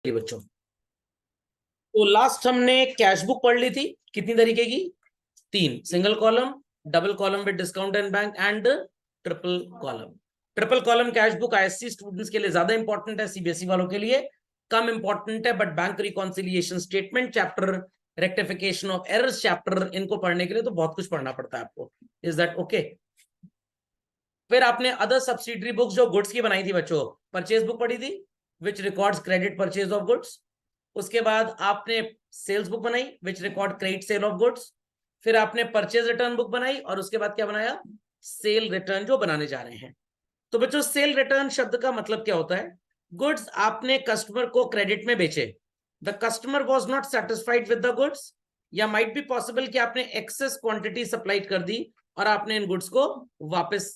बच्चों, तो लास्ट हमने कैश बुक पढ़ ली थी। कितनी तरीके की? 3, single column, double column with discount and bank and triple column. Triple column cash book ISC students के लिए ज्यादा इंपॉर्टेंट है, सीबीएसई वालों के लिए कम इंपॉर्टेंट है। But bank reconciliation statement chapter, rectification of errors chapter, इनको पढ़ने के लिए तो बहुत कुछ पढ़ना पड़ता है आपको। Is that okay? फिर आपने अदर सब्सिडरी बुक्स जो गुड्स की बनाई थी बच्चों, परचेज बुक पढ़ी थी which records credit purchase of goods. उसके बाद आपने सेल्स बुक बनाई which record credit sale of goods. फिर आपने परचेज रिटर्न बुक बनाई और उसके बाद क्या बनाया? सेल रिटर्न जो बनाने जा रहे हैं। तो बच्चों, सेल रिटर्न शब्द का मतलब क्या होता है? गुड्स आपने कस्टमर को क्रेडिट में बेचे, the customer was not satisfied with the goods, या माइट बी पॉसिबल कि आपने एक्सेस क्वांटिटी सप्लाई कर दी और आपने इन गुड्स को वापस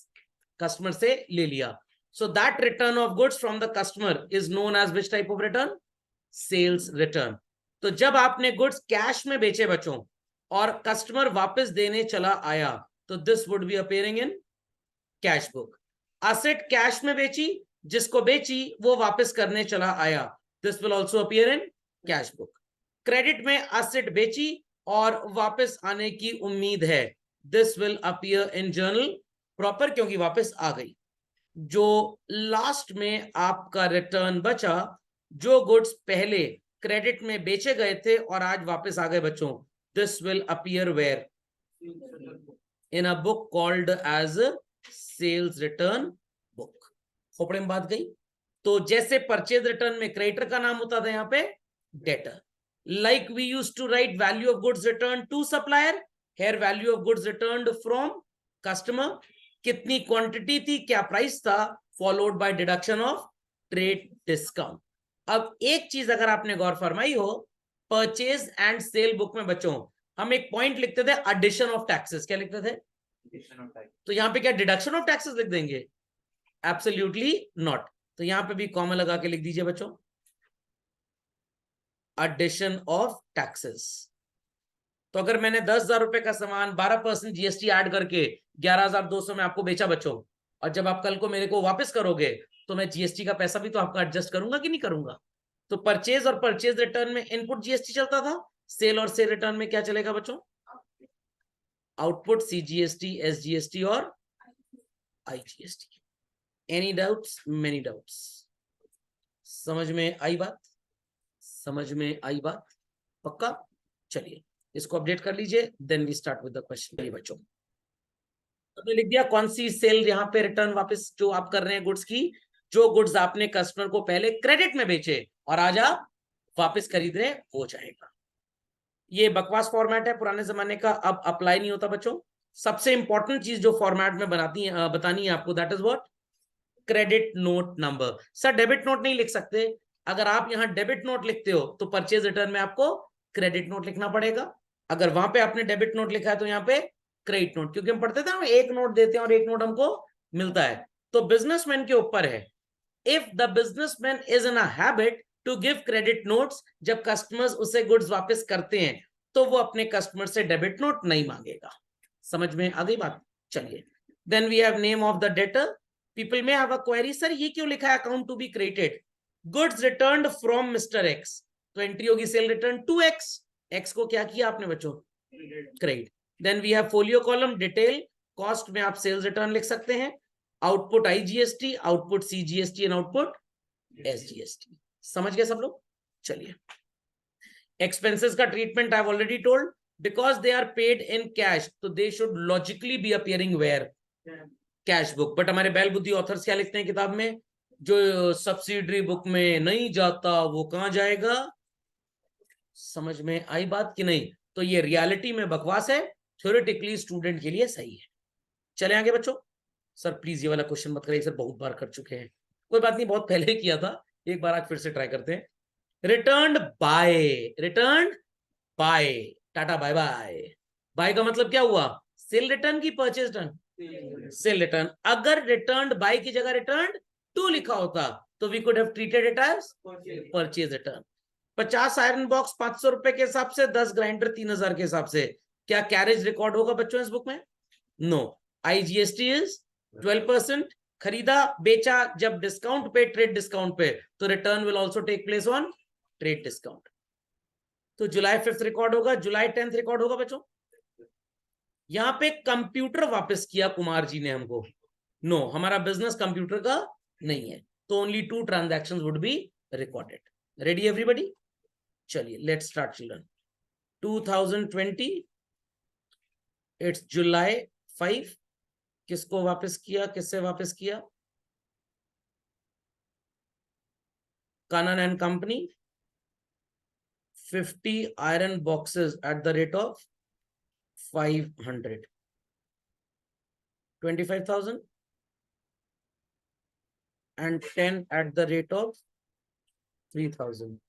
कस्टमर से ले लिया। So that return of goods from the customer is known as which type of return? Sales return. तो जब आपने गुड्स कैश में बेचे बच्चों और कस्टमर वापस देने चला आया, तो this would be appearing in cash book. Asset cash में बेची, जिसको बेची वो वापस करने चला आया, this will also appear in cash book. Credit में असेट बेची और वापस आने की उम्मीद है, this will appear in journal proper, क्योंकि वापस आ गई। जो लास्ट में आपका रिटर्न बचा, जो गुड्स पहले क्रेडिट में बेचे गए थे और आज वापस आ गए बच्चों, this will appear where? In a book called as sales return book. खोपड़े में बात गई। तो जैसे परचेज रिटर्न में क्रेडिटर का नाम होता था, यहाँ पे debtor. Like we used to write value of goods return to supplier, here value of goods returned from customer. कितनी क्वांटिटी थी, क्या प्राइस था, followed by deduction of trade discount. अब एक चीज अगर आपने गौर फरमाई हो, परचेज एंड सेल बुक में बच्चों हम एक पॉइंट लिखते थे, एडिशन ऑफ टैक्सेस। क्या लिखते थे? तो यहां पे क्या डिडक्शन ऑफ टैक्सेस लिख देंगे? Absolutely not. तो यहां पे भी कॉमा लगा के लिख दीजिए बच्चों, एडिशन ऑफ टैक्सेस। तो अगर मैंने 10,000 रुपए का सामान 12% जीएसटी ऐड करके 11,200 में आपको बेचा बच्चों, और जब आप कल को मेरे को वापस करोगे, तो मैं जीएसटी का पैसा भी तो आपका एडजस्ट करूंगा कि नहीं करूंगा? तो परचेज और परचेज रिटर्न में इनपुट जीएसटी चलता था, सेल और सेल रिटर्न में क्या चलेगा बच्चों? आउटपुट, सीजीएसटी, एसजीएसटी और IGST. Any doubts? Many doubts? समझ में आई बात? समझ में आई बात? पक्का? चलिए इसको अपडेट कर लीजिए, then we start with the question. बच्चों आपने लिख दिया कौन सी सेल यहाँ पे रिटर्न वापस जो आप कर रहे हैं गुड्स की, जो गुड्स आपने कस्टमर को पहले क्रेडिट में बेचे और आज आप वापस खरीद रहे हैं, वो जाएगा। ये बकवास फॉर्मेट है पुराने जमाने का, अब अप्लाई नहीं होता बच्चों। सबसे इंपॉर्टेंट चीज जो फॉर्मेट में बतानी है आपको, that is what? Credit note number. Sir debit note नहीं लिख सकते? अगर आप यहाँ डेबिट नोट लिखते हो तो परचेज रिटर्न में आपको क्रेडिट नोट लिखना पड़ेगा। अगर वहां पे आपने डेबिट नोट लिखा है तो यहाँ पे क्रेडिट नोट, क्योंकि हम पढ़ते थे ना, एक नोट देते हैं और एक नोट हमको मिलता है। तो बिजनेसमैन के ऊपर है, if the businessman is in a habit to give credit notes, जब कस्टमर्स उसे गुड्स वापस करते हैं तो वो अपने कस्टमर से डेबिट नोट नहीं मांगेगा। समझ में आ गई बात? चलिए, then we have name of the debtor. People may have a query, sir ये क्यों लिखा है account to be credited? Goods returned from mister x, तो एंट्री होगी sale return to x. X को क्या किया आपने बच्चों? Credit. Then we have folio column, detail. Cost में आप सेल्स रिटर्न लिख सकते हैं, output IGST, output CGST and output SGST. समझ गए सब लोग? चलिए, एक्सपेंसेस का treatment I have already told, because they are paid in cash, तो they should logically be appearing where? Cash book. But हमारे बैल बुद्धि ऑथर्स क्या लिखते हैं किताब में? जो सब्सिडरी बुक में नहीं जाता वो कहां जाएगा? समझ में आई बात कि नहीं? तो ये रियलिटी में बकवास है, थ्योरेटिकली स्टूडेंट के लिए सही है। चले आगे बच्चों। सर प्लीज ये वाला क्वेश्चन मत करिए सर, बहुत बार कर चुके हैं। कोई बात नहीं, बहुत पहले किया था, एक बार आज फिर से ट्राई करते हैं। Return by, return by, tata bye bye. By का मतलब क्या हुआ? सेल रिटर्न की परचेज रिटर्न? Sale return. अगर रिटर्न बाय की जगह रिटर्न टू लिखा होता तो we could have treated it as purchase return. 50 iron box 500 रुपए के हिसाब से, 10 ग्राइंडर 3,000 के हिसाब से, क्या कैरेज रिकॉर्ड होगा बच्चों इस बुक में? नो। IGST is 12%। खरीदा बेचा जब डिस्काउंट पे, ट्रेड डिस्काउंट पे, तो return will also take place on trade discount. तो जुलाई 5 रिकॉर्ड होगा, जुलाई 10 रिकॉर्ड होगा बच्चों। यहां पे कंप्यूटर वापस किया कुमार जी ने हमको, नो हमारा बिजनेस कंप्यूटर का नहीं है, तो only 2 transactions would be recorded. Ready everybody? चलिए लेट्स स्टार्ट चिल्ड्रन। 2020 इट्स जुलाई 5, किसको वापस किया, किससे वापस किया? कानन and company 50 iron boxes at the rate of 500, 25,000 and 10 at the rate of 3,000.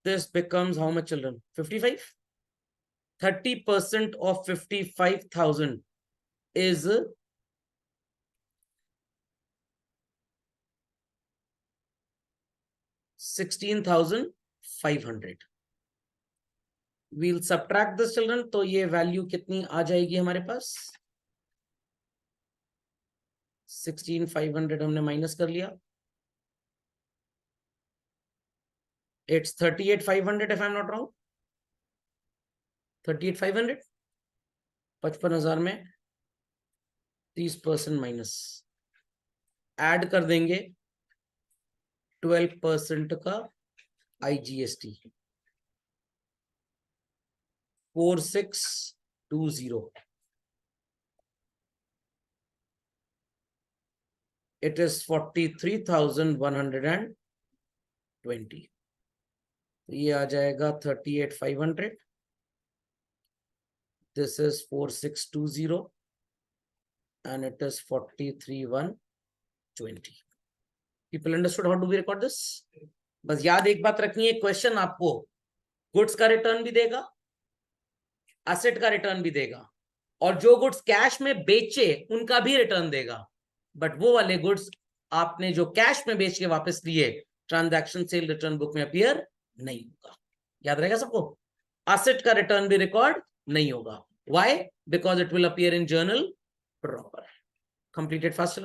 This becomes how much, children? 55. 30% of 55,000 is 16,500. We'll subtract this, children. तो ये value कितनी आ जाएगी हमारे पास? 16,500 हमने माइनस कर लिया. It's 38,500 if I'm not wrong. 38,500. 55,000 में 30% minus, add कर देंगे 12% का IGST 4620. It is 43,120. ये आ जाएगा 38,500. This is 4620 and it is 43,120. People understood how do we record this? बस याद एक बात रखनी है, क्वेश्चन आपको गुड्स का रिटर्न भी देगा, एसेट का रिटर्न भी देगा, और जो गुड्स कैश में बेचे उनका भी रिटर्न देगा, बट वो वाले गुड्स आपने जो कैश में बेच के वापस लिए ट्रांजैक्शन सेल रिटर्न बुक में अपीयर नहीं होगा. याद रहेगा सबको? एसेट का रिटर्न भी रिकॉर्ड नहीं होगा. Why? Because it will appear in journal proper. Completed fast.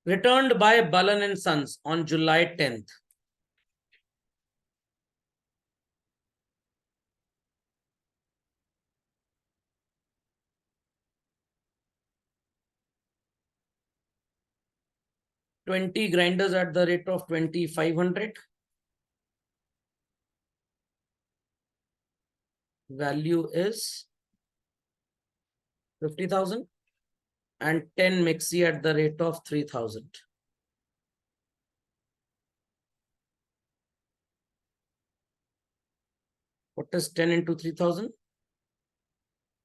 Returned by Balan and Sons on July 10th. $20 grinders at the rate of 2,500. Value is 50,000 and 10 mixie at the rate of 3,000. What is 10 into 3,000?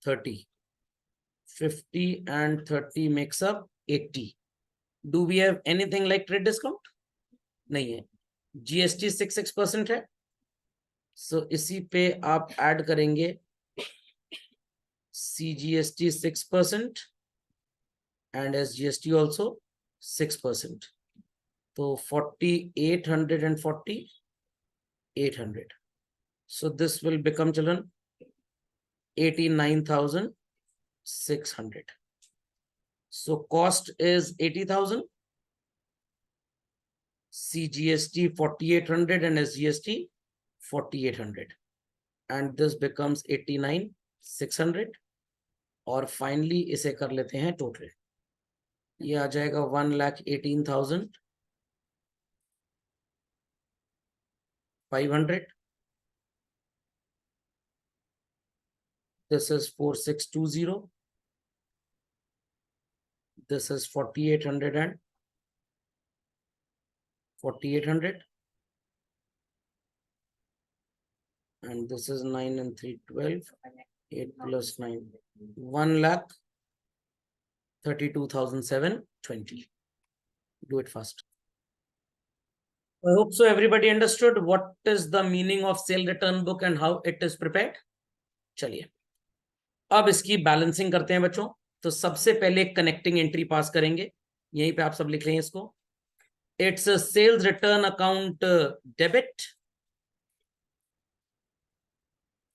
30. 50 and 30 makes up 80. Do we have anything like trade discount? नहीं है. GST 6% है. So इसी पे आप add करेंगे CGST 6% and SGST also 6%. So 4,800 and 4,800. So this will become, children, 89,600. So cost is 80,000, CGST 4,800 and SGST 4,800, and this becomes 89,600. और finally इसे कर लेते हैं टोटल. ये आ जाएगा 1,18,500. This is 4620. This is 4,800 and 4,800. And this is 9 and 3, 12. 8 plus 9. 1,32,720. Do it fast. I hope so everybody understood what is the meaning of sale return book and how it is prepared. चलिए अब इसकी balancing करते हैं बच्चों. तो सबसे पहले connecting entry पास करेंगे, यहीं पे आप सब लिख लें इसको. It's sales return account debit,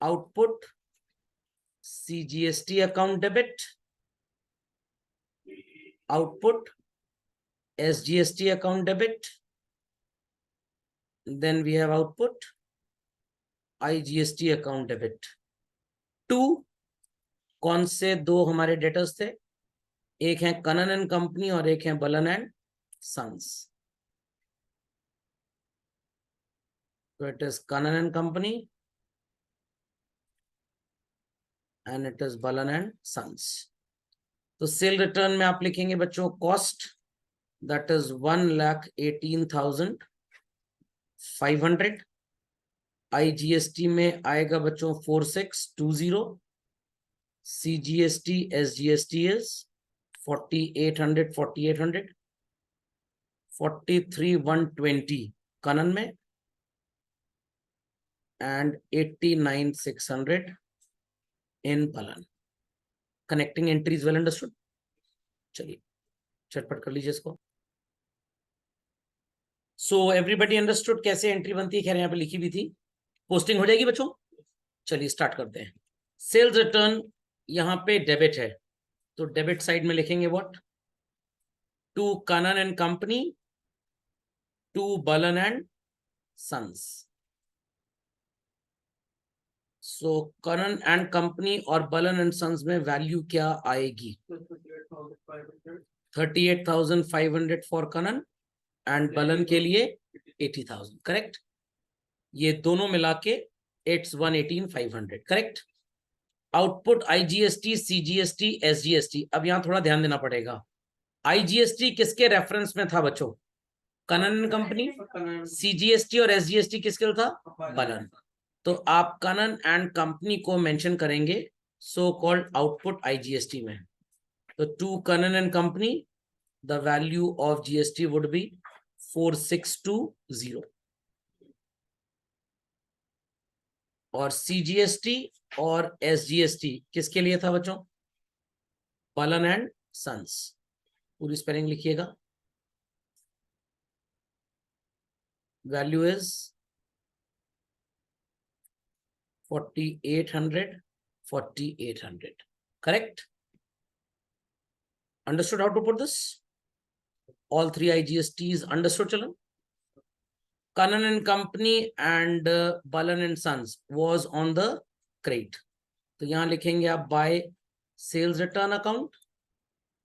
output CGST account debit, output SGST account debit, then we have output IGST account debit. 2 कौन से दो हमारे डेटर्स थे? एक है कनन एंड कंपनी और एक है Balan and sons. So it is Kanan and Company and it is Balan and Sons. तो सेल रिटर्न में आप लिखेंगे बच्चों कॉस्ट, दैट इज 1,18,500. IGST में आएगा बच्चों 4620. CGST SGST is 4,800 43,120 कनन में and 89,600 in Balan. Connecting entries well understood. चलिए झटपट कर लीजिए इसको. So everybody understood कैसे एंट्री बनती है? खैर यहाँ पे लिखी भी थी. पोस्टिंग हो जाएगी बच्चों. चलिए स्टार्ट करते हैं. सेल्स रिटर्न यहाँ पे डेबिट है, तो डेबिट साइड में लिखेंगे what? To Kanan and company, to Balan and sons. So Kannan and company और बलन एंड सन्स में वैल्यू क्या आएगी? 38,500 फॉर कनन एंड बलन के लिए 80,000. करेक्ट. ये दोनों मिला के it's 118,500. Correct. Output IGST CGST SGST. अब यहां थोड़ा ध्यान देना पड़ेगा. IGST किसके रेफरेंस में था बच्चों? Kanan and company. CGST और SGST किसके लिए था? बलन. तो आप कनन एंड कंपनी को मेंशन करेंगे सो कॉल्ड आउटपुट IGST में. तो to Kanan and company the value of GST would be 4620. और CGST और SGST किसके लिए था बच्चों? Balan and sons. पूरी स्पेलिंग लिखिएगा. Value is 4,800 4,800. Correct. Understood how to put this? All three IGSTs understood. Chalo. Kanan and Company and Balan and Sons was on the crate. तो यहाँ लिखेंगे आप by sales return account,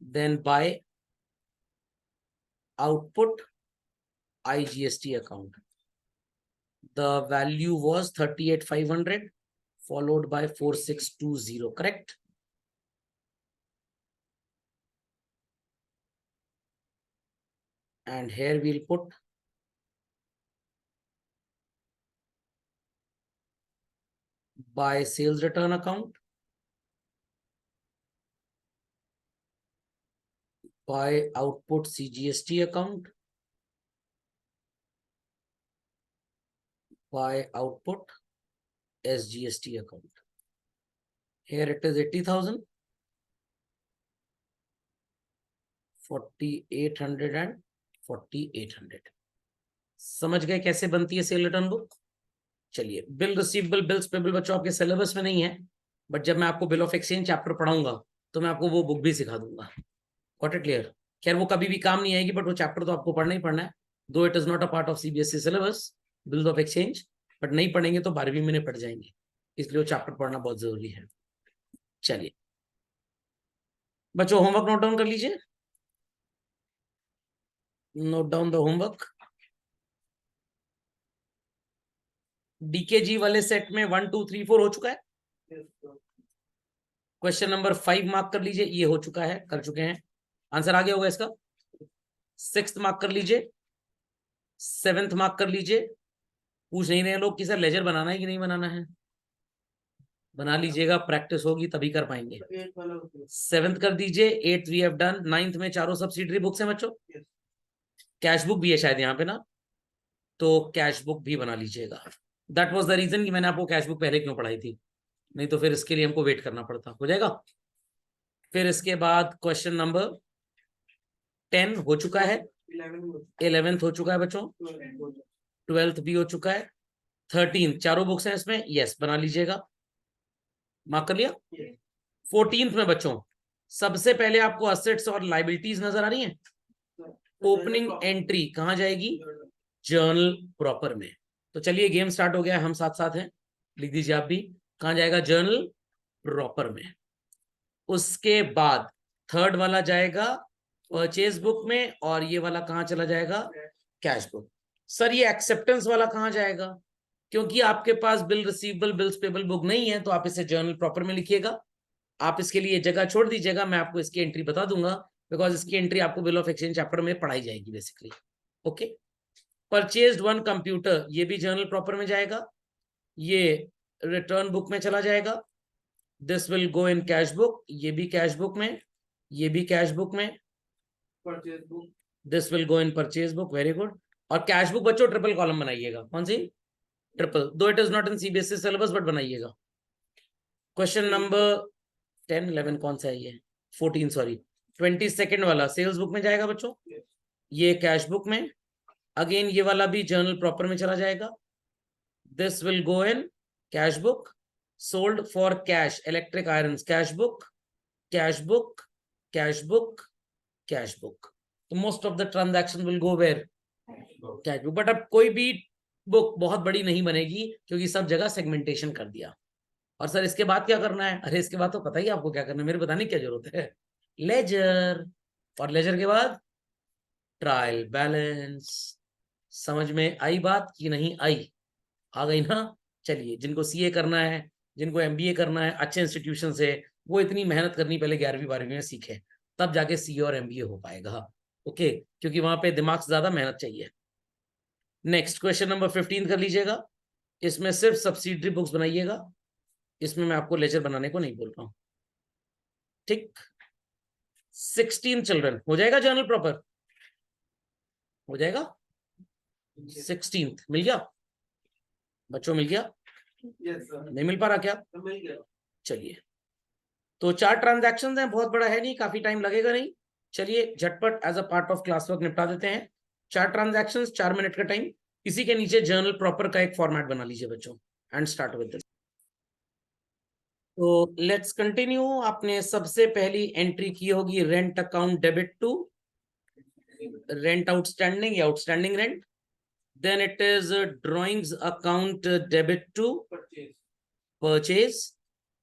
then by output IGST account. The value was 38,500 followed by 4620. Correct. And here we'll put by sales return account, by output CGST account, by output SGST account. Here it is 80,000, 4,800 and 4,800. समझ गए कैसे बनती है cell return book? चलिए. Bill receivable, bills payable बच्चों आपके syllabus में नहीं है, बट जब मैं आपको बिल ऑफ एक्सचेंज चैप्टर पढ़ाऊंगा तो मैं आपको वो बुक भी सिखा दूंगा. Got it clear? खैर वो कभी भी काम नहीं आएगी, बट वो चैप्टर तो आपको पढ़ना ही पढ़ना है. दो it is not a part of CBSE syllabus, bills of exchange, but नहीं पढ़ेंगे तो 12वीं में पढ़ जाएंगे, इसलिए वो चैप्टर पढ़ना बहुत जरूरी है. चलिए बच्चों होमवर्क नोट डाउन कर लीजिए. Note down the homework. DKG वाले सेट में 1 2 3 4 हो चुका है. क्वेश्चन नंबर 5 मार्क कर लीजिए. ये हो चुका है, कर चुके हैं. आंसर आ गया होगा इसका. 6th मार्क कर लीजिए. 7th मार्क कर लीजिए. पूछ नहीं रहे लोग कि सर लेजर बनाना है कि नहीं बनाना है. बना लीजिएगा, प्रैक्टिस होगी तभी कर पाएंगे. 7th कर दीजिए. 8th we have done. 9th में चारों सब्सिडरी बुक्स हैं बच्चों. कैश बुक भी है शायद यहाँ पे ना, तो कैश बुक भी बना लीजिएगा. दैट वाज द रीजन कि मैंने आपको कैश बुक पहले क्यों पढ़ाई थी, नहीं तो फिर इसके लिए हमको वेट करना पड़ता. हो जाएगा. फिर इसके बाद क्वेश्चन नंबर 10 हो चुका है. 11th हो चुका है बच्चों. 12th भी हो चुका है. 13th चारों बुक्स हैं इसमें. यस, बना लीजिएगा. मार्क कर लिया. 14th में बच्चों सबसे पहले आपको असेट्स और लायबिलिटीज नजर आ रही हैं. ओपनिंग एंट्री कहाँ जाएगी? जर्नल प्रॉपर में। तो चलिए गेम स्टार्ट हो गया, हम साथ साथ हैं, लिख दीजिए आप भी। कहाँ जाएगा? जर्नल प्रॉपर में। उसके बाद थर्ड वाला जाएगा परचेज बुक में, और ये वाला कहाँ चला जाएगा? Cash book. सर ये एक्सेप्टेंस वाला कहाँ जाएगा? क्योंकि आपके पास bill receivable bills payable book नहीं है, तो आप इसे जर्नल प्रॉपर में लिखिएगा। आप इसके लिए जगह छोड़ दीजिएगा, मैं आपको इसकी एंट्री बता दूंगा, बिकॉज इसकी एंट्री आपको बिल ऑफ एक्सचेंज चैप्टर में पढ़ाई जाएगी basically. Okay. Purchased one computer, ये भी जर्नल प्रॉपर में जाएगा, ये रिटर्न बुक में चला जाएगा। This will go in cash book, ये भी कैश बुक में, ये भी कैश बुक में। Purchase book, this will go in purchase book. Very good. और कैश बुक बच्चों ट्रिपल कॉलम बनाइएगा। कौन सी? ट्रिपल, दो it is not in CBSE syllabus, but बनाइएगा। क्वेश्चन नंबर 10 11 कौन सा है ये? 14 सॉरी, 22 वाला सेल्स बुक में जाएगा बच्चों, ये कैश बुक में। अगेन ये वाला भी जर्नल प्रॉपर में चला जाएगा। This will go in cash book. Sold for cash electric iron, cash book, cash book, cash book, cash book. तो most of the transaction will go where? Cash book. But अब कोई भी book बहुत बड़ी नहीं बनेगी, क्योंकि सब जगह सेगमेंटेशन कर दिया। और सर इसके बाद क्या करना है? अरे इसके बाद तो पता ही आपको क्या करना है, मेरे बताने की क्या जरूरत है। लेजर, और लेजर के बाद ट्रायल बैलेंस। समझ में आई बात कि नहीं आई? आ गई ना? चलिए, जिनको सीए करना है, जिनको एमबीए करना है अच्छे इंस्टीट्यूशन से, वो इतनी मेहनत करनी पहले 11वीं 12वीं में सीखे, तब जाके सीए और एमबीए हो पाएगा। ओके, क्योंकि वहां पे दिमाग से ज्यादा मेहनत चाहिए। नेक्स्ट क्वेश्चन नंबर 15 कर लीजिएगा। इसमें सिर्फ सब्सिडरी बुक्स बनाइएगा, इसमें मैं आपको लेजर बनाने को नहीं बोल रहा हूं। ठीक। 16 चिल्ड्रन हो जाएगा जर्नल प्रॉपर? हो जाएगा। 16 मिल गया बच्चों? मिल गया? नहीं मिल पा रहा क्या? चलिए, तो 4 ट्रांजैक्शंस हैं, बहुत बड़ा है नहीं, काफी टाइम लगेगा नहीं। चलिए झटपट as a part of class work निपटा देते हैं। 4 ट्रांजैक्शंस, 4 मिनट का टाइम। इसी के नीचे जर्नल प्रॉपर का एक फॉर्मेट बना लीजिए बच्चों, एंड स्टार्ट विद दिस। तो लेट्स कंटिन्यू। आपने सबसे पहली एंट्री की होगी rent account debit to rent outstanding या outstanding rent. Then it is drawings account debit to purchase.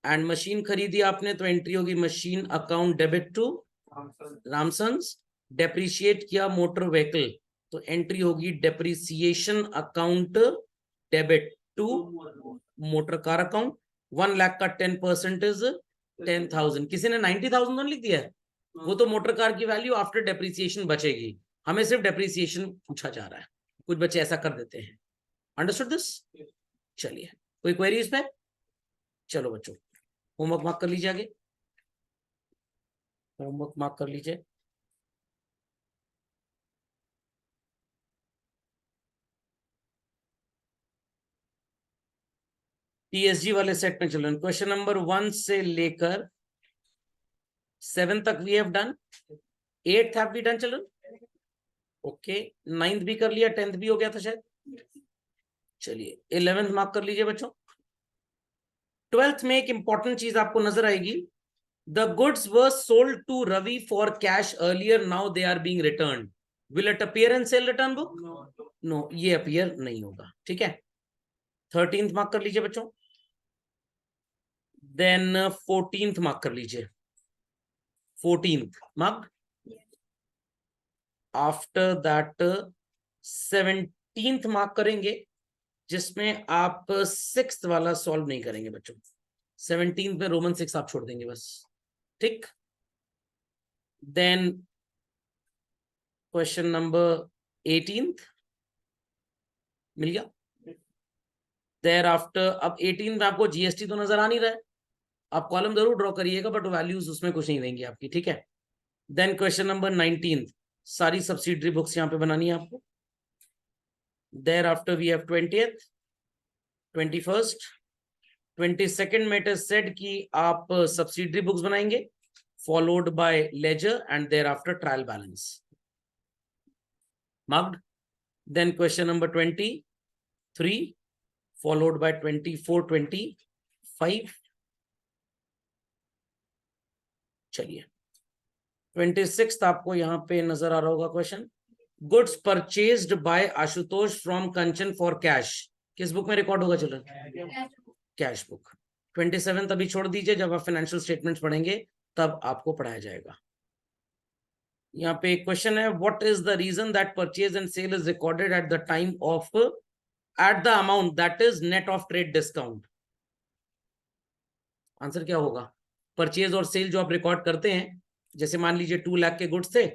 And machine खरीदी आपने, तो एंट्री होगी machine account debit to Ramsons. Depreciate किया मोटर व्हीकल, तो एंट्री होगी depreciation account debit to motor car account. 1 lakh का 10% is 10,000। किसी ने 90,000 तो लिख दिया है, वो तो मोटर कार की वैल्यू आफ्टर डेप्रिसिएशन बचेगी, हमें सिर्फ डेप्रिसिएशन पूछा जा रहा है। कुछ बच्चे ऐसा कर देते हैं। Understood this? चलिए, कोई क्वेरी इसमें? चलो बच्चों, होमवर्क मार्क कर लीजिए, आगे होमवर्क मार्क कर लीजिए। टीएसजी वाले सेट में चलो। क्वेश्चन नंबर 1 से लेकर 7 तक we have done. 8th have we done children? Okay, 9th भी कर लिया, 10th भी हो गया था शायद। चलिए 11th मार्क कर लीजिए बच्चों। 12th में एक इंपॉर्टेंट चीज आपको नजर आएगी। The goods were sold to Ravi for cash earlier, now they are being returned. Will it appear in sale return book? No, ये अपीयर नहीं होगा। ठीक है, 13th मार्क कर लीजिए बच्चों। देन 14th मार्क कर लीजिए। 14th mark. After that 17th mark करेंगे, जिसमें आप 6th वाला सॉल्व नहीं करेंगे बच्चों। 17th में रोमन 6 आप छोड़ देंगे बस। ठीक। देन क्वेश्चन नंबर 18th मिल गया। देयर आफ्टर, अब 18 में आपको जीएसटी तो नजर आ नहीं रहा है, आप कॉलम जरूर ड्रॉ करिएगा, बट वैल्यूज उसमें कुछ नहीं देंगे आपकी। ठीक है। देन क्वेश्चन नंबर 19, सारी सब्सिडरी बुक्स यहां पे बनानी है आपको। There after we have 20th, 21st, 22nd में इट इज सेड कि आप सब्सिडरी बुक्स बनाएंगे, followed by ledger and thereafter trial balance. Marked. Then question number 23 followed by 24 25। चलिए 26 आपको यहां पे नजर आ रहा होगा question. Goods purchased bye Ashutosh from Kanchan for cash, किस बुक में रिकॉर्ड होगा चिल्ड्रन? Cash book. 27 अभी छोड़ दीजिए, जब आप फाइनेंशियल स्टेटमेंट्स पढ़ेंगे तब आपको पढ़ाया जाएगा। यहाँ पे एक क्वेश्चन है, what is the reason that purchase and sale is recorded at the time of at the amount that is net of trade discount? Answer क्या होगा? परचेज और सेल जो आप रिकॉर्ड करते हैं, जैसे मान लीजिए 2 लाख के गुड्स थे,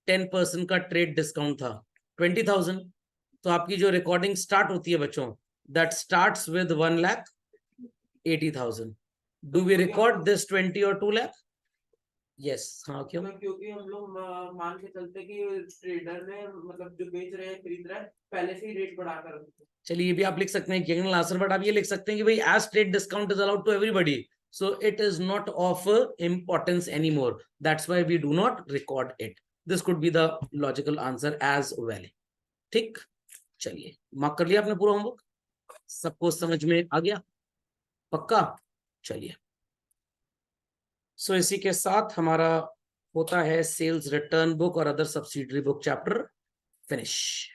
10% का ट्रेड डिस्काउंट था 20,000, तो आपकी जो रिकॉर्डिंग स्टार्ट होती है बच्चों, that starts with 1,80,000। Do we record this 20 और 2 लाख? यस। हाँ, क्यों? क्योंकि हम लोग मान के चलते कि ट्रेडर ने मतलब जो बेच रहे हैं खरीद रहे हैं पहले से ही रेट बढ़ाकर। चलिए ये भी आप लिख सकते हैं कि आंसर, बट आप ये लिख सकते हैं कि भाई as trade discount is allowed to everybody, so it is not of importance anymore, that's why we do not record it. This could be the logical answer as well. ठीक, चलिए mark कर लिया आपने पूरा होमवर्क, सबको समझ में आ गया? पक्का? चलिए, सो इसी के साथ हमारा होता है सेल्स रिटर्न बुक और other subsidiary book chapter finish.